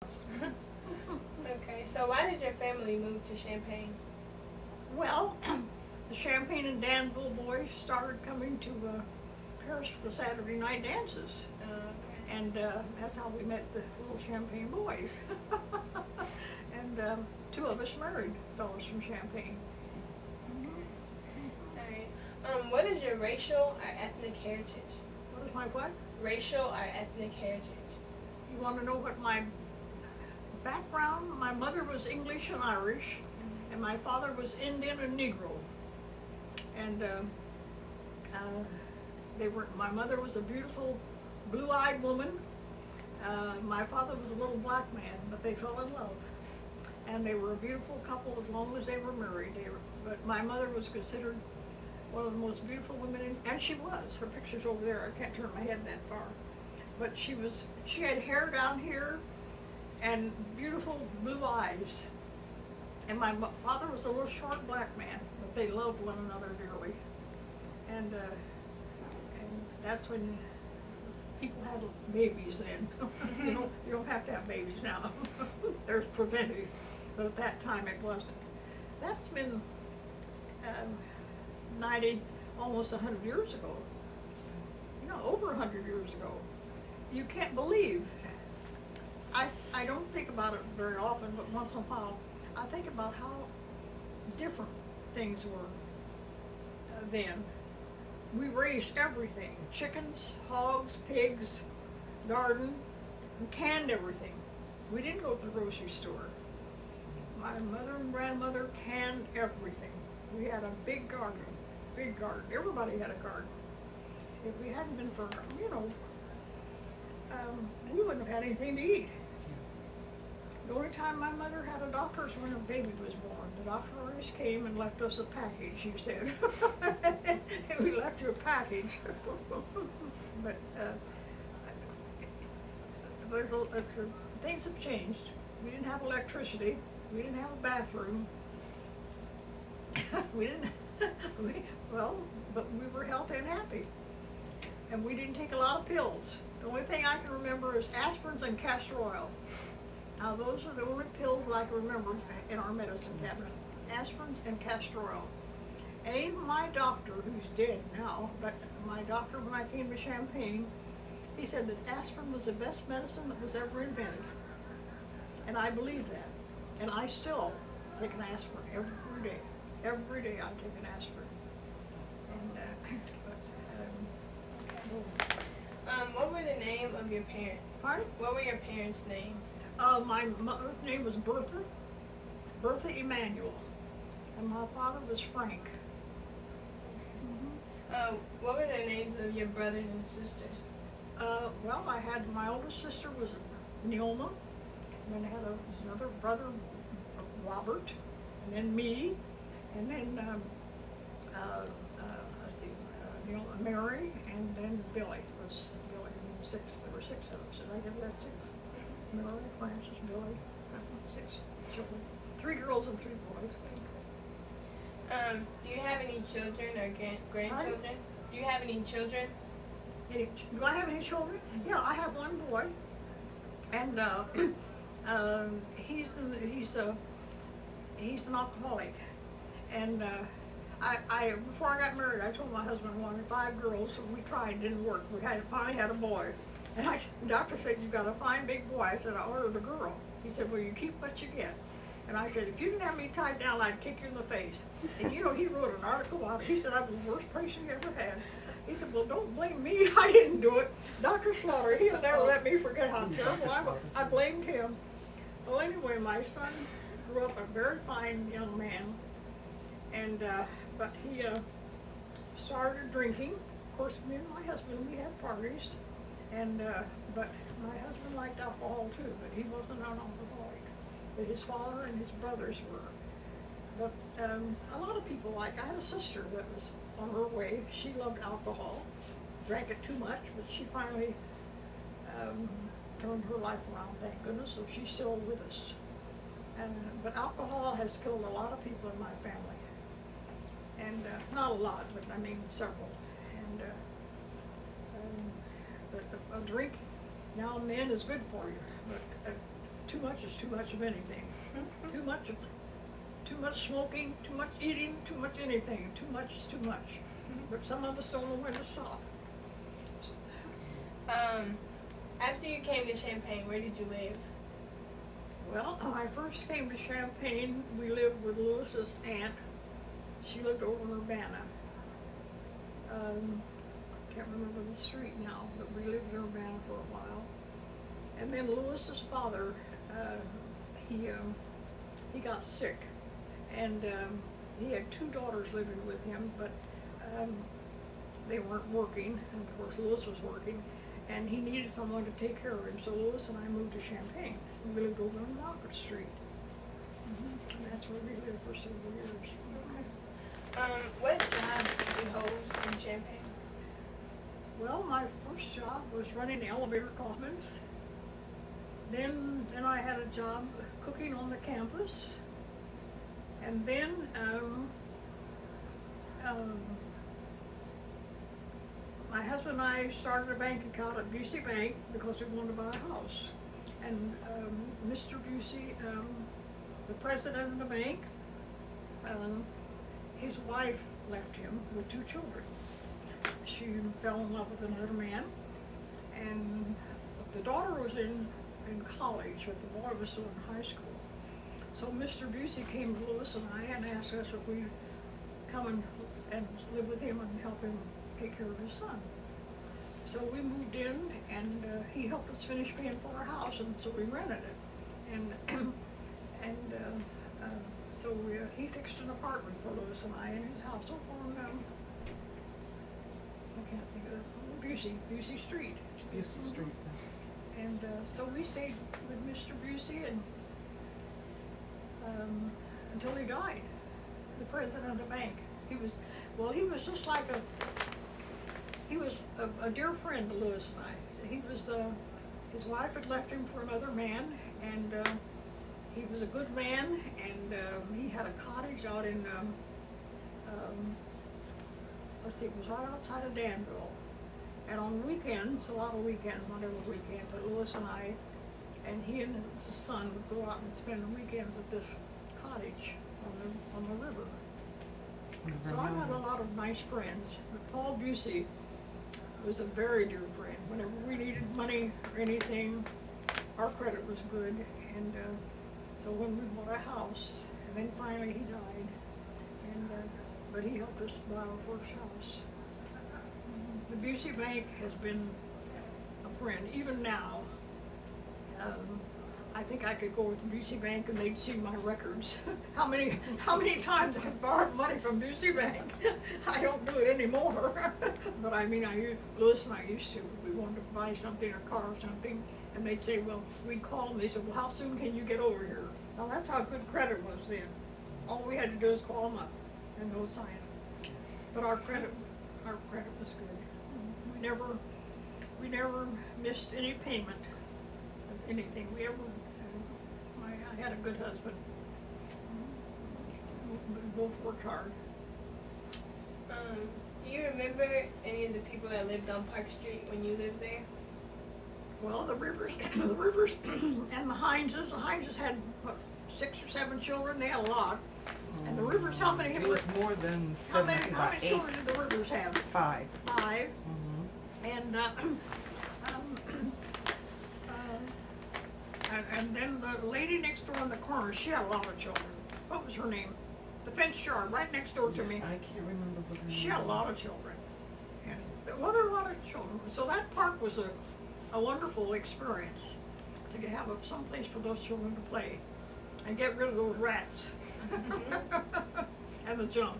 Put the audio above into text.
Okay, so why did your family move to Champaign? Well, the Champaign and Danville boys started coming to Paris for the Saturday night dances. Okay. And that's how we met the little Champaign boys. And two of us married fellows from Champaign. Alright. What is your racial or ethnic heritage? What is my what? Racial or ethnic heritage? You want to know what my background? My mother was English and Irish, and my father was Indian and Negro. And my mother was a beautiful blue-eyed woman. My father was a little black man, but they fell in love. And they were a beautiful couple as long as they were married. But my mother was considered one of the most beautiful women, and she was. Her picture's over there. I can't turn my head that far. But she had hair down here and beautiful blue eyes. And my father was a little short black man, but they loved one another dearly. And that's when people had babies then. You don't have to have babies now. There's preventive, but at that time it wasn't. That's been 90, almost 100 years ago. Over 100 years ago. You can't believe. I don't think about it very often, but once in a while, I think about how different things were then. We raised everything: chickens, hogs, pigs, garden. We canned everything. We didn't go to the grocery store. My mother and grandmother canned everything. We had a big garden, big garden. Everybody had a garden. If we hadn't been for, we wouldn't have had anything to eat. The only time my mother had a doctor was when her baby was born. The doctor always came and left us a package, she said. We left you a package. But things have changed. We didn't have electricity. We didn't have a bathroom. We didn't, but we were healthy and happy. And we didn't take a lot of pills. The only thing I can remember is aspirins and castor oil. Now those are the only pills that I can remember in our medicine cabinet. Aspirins and castor oil. And even my doctor, who's dead now, but my doctor when I came to Champaign, he said that aspirin was the best medicine that was ever invented. And I believe that. And I still take an aspirin every day. Every day I take an aspirin. And what were the name of your parents? Pardon? What were your parents' names? My mother's name was Bertha Emanuel, and my father was Frank. What were the names of your brothers and sisters? Well, I had my oldest sister was Neoma, and then I had another brother, Robert, and then me, and then Mary, and then Billy was Billy. Six. There were 6 of us. Did I give that 6? Mary, Francis, Billy, 6 children. 3 girls and 3 boys. Do you have any children or grandchildren? Do you have any children? Do I have any children? Yeah, I have one boy, and he's an alcoholic. And before I got married, I told my husband I wanted 5 girls, so we tried. It didn't work. We finally had a boy. And the doctor said, "You've got a fine big boy." I said, "I ordered a girl." He said, "Well, you keep what you get." And I said, "If you didn't have me tied down, I'd kick you in the face." And he wrote an article out. He said I was the worst patient he ever had. He said, "Well, don't blame me. I didn't do it. Dr. Slaughter, he'll never let me forget how terrible I blamed him." Well, anyway, my son grew up a very fine young man, and but he started drinking. Of course, me and my husband, we had parties, and but my husband liked alcohol too, but he wasn't an alcoholic. But his father and his brothers were. But a lot of people I had a sister that was on her way. She loved alcohol, drank it too much, but she finally turned her life around, thank goodness, so she's still with us. But alcohol has killed a lot of people in my family. And not a lot, but I mean several. And but a drink now and then is good for you, but too too much is too much of anything. Too much smoking, too much eating, too much anything. Too much is too much. But some of us don't know when to stop. After you came to Champaign, where did you live? Well, when I first came to Champaign, we lived with Lewis's aunt. She lived over in Urbana. Can't remember the street now, but we lived in Urbana for a while. And then Lewis's father, he got sick, and he had 2 daughters living with him, but they weren't working, and of course Lewis was working, and he needed someone to take care of him. So Lewis and I moved to Champaign. We lived over on Market Street. And that's where we lived for several years. What job did you hold in Champaign? Well, my first job was running elevator compliments. Then I had a job cooking on the campus. And then my husband and I started a bank account at Busey Bank because we wanted to buy a house. And Mr. Busey, the president of the bank, his wife left him with 2 children. She fell in love with another man, and the daughter was in college, but the boy was still in high school. So Mr. Busey came to Lewis and I and asked us if we'd come and live with him and help him take care of his son. So we moved in, and he helped us finish paying for our house, and so we rented it. So he fixed an apartment for Lewis and I in his house over on, I can't think of it, Busey Street. Busey Street. And so we stayed with Mr. Busey and until he died, the president of the bank. He was just like he was a dear friend to Lewis and I. He was, his wife had left him for another man, and he was a good man, and he had a cottage out in, it was right outside of Danville. And on weekends, a lot of weekends, not every weekend, but Lewis and I, and he and his son would go out and spend the weekends at this cottage on the river. So I got a lot of nice friends. But Paul Busey was a very dear friend. Whenever we needed money or anything, our credit was good. And so when we bought a house, and then finally he died, and but he helped us buy our first house. The Busey Bank has been a friend, even now. I think I could go with the Busey Bank and they'd see my records. How many times I've borrowed money from Busey Bank. I don't do it anymore. But I mean, Lewis and I used to. We wanted to buy something, a car or something, and they'd say, well, we'd call them, they said, well, how soon can you get over here? Now that's how good credit was then. All we had to do was call them up and go sign it. But our credit was good. We never missed any payment of anything. I had a good husband. We both worked hard. Do you remember any of the people that lived on Park Street when you lived there? Well, the Rivers and the Hineses. The Hineses had, what, 6 or 7 children? They had a lot. And the Rivers, how many? It was more than 7, how many children did the Rivers have? 5. 5. And and then the lady next door in the corner, she had a lot of children. What was her name? The fence yard right next door to me. I can't remember what her name She had a lot of children. And there were a lot of children. So that park was a wonderful experience to have some place for those children to play and get rid of those rats and the junk.